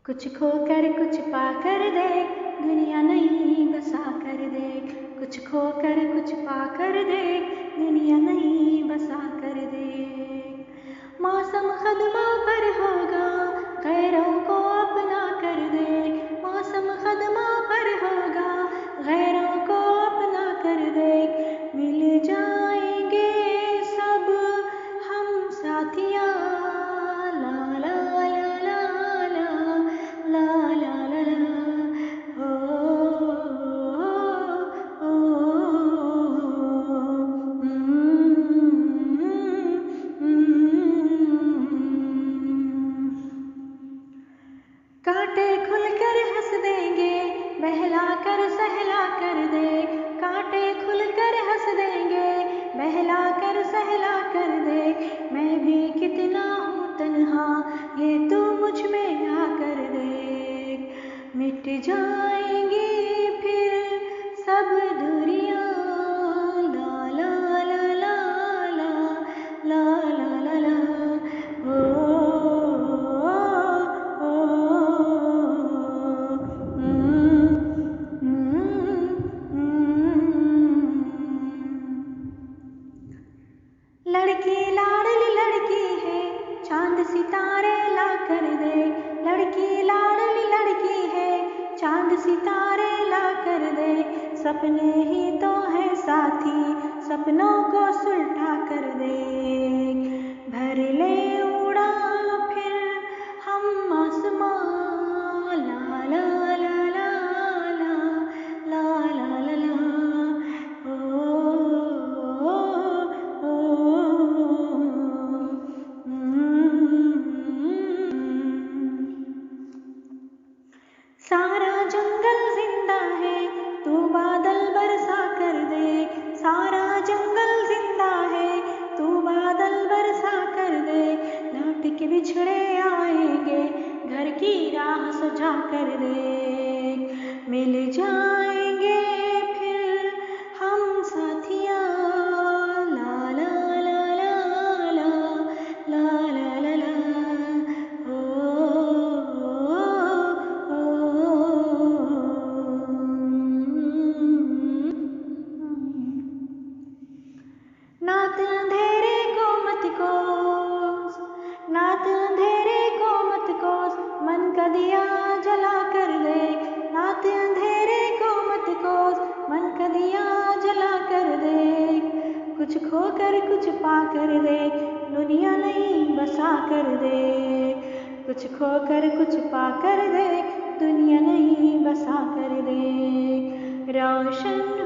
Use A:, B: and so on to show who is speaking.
A: कुछ खोकर कुछ पाकर देख, दुनिया नहीं बसा कर देख। कुछ खोकर कुछ पाकर देख, दुनिया नहीं बसा कर देख। मौसम खदमा पर होगा, गैरों को अपना कर देख। मौसम खदमा पर होगा, गैरों को अपना कर देख। मिल जाएंगे सब हम साथियाँ, ला ला ला ला ला ला ला ला ला। कांटे खुलकर हंस देंगे, बहला कर सहला कर दे। कांटे खुलकर हंस देंगे, बहला कर सहला कर दे। मैं भी कितना हूँ तन्हा, ये तू मुझ में आकर देख। मिट जाएंगी फिर सब दूरियां, ला ला ला ला ला ला ला ला ला। लड़की लाडली लड़की है, चांद सितारे ला कर दे। लड़की लाडली लड़की है, चांद सितारे ला कर दे। सपने ही तो है साथी, सपनों को सुलटा कर दे। भर ले उड़ान फिर हम आसमां, ला ला ला ला ला ला ला ला ला। सारा जंगल जिंदा है, तू बादल बरसा कर दे। सारा जंगल जिंदा है, तू बादल बरसा कर दे। लौट के बिछड़े आएंगे, घर की राह सजा कर दे। मिल जाएंगे फिर हम साथियाँ, ला ला ला ला ला ला ला ला ला। नात अंधेरे को मत कोस, नात अंधेरे को मत कोस। मन का दिया जला कर देख। नात अंधेरे को मत कोस, मन का दिया जला कर देख। कुछ खोकर कुछ पा कर देख, दुनिया नहीं बसा कर देख। कुछ खोकर कुछ पा कर देख, दुनिया नहीं बसा कर देख। रोशन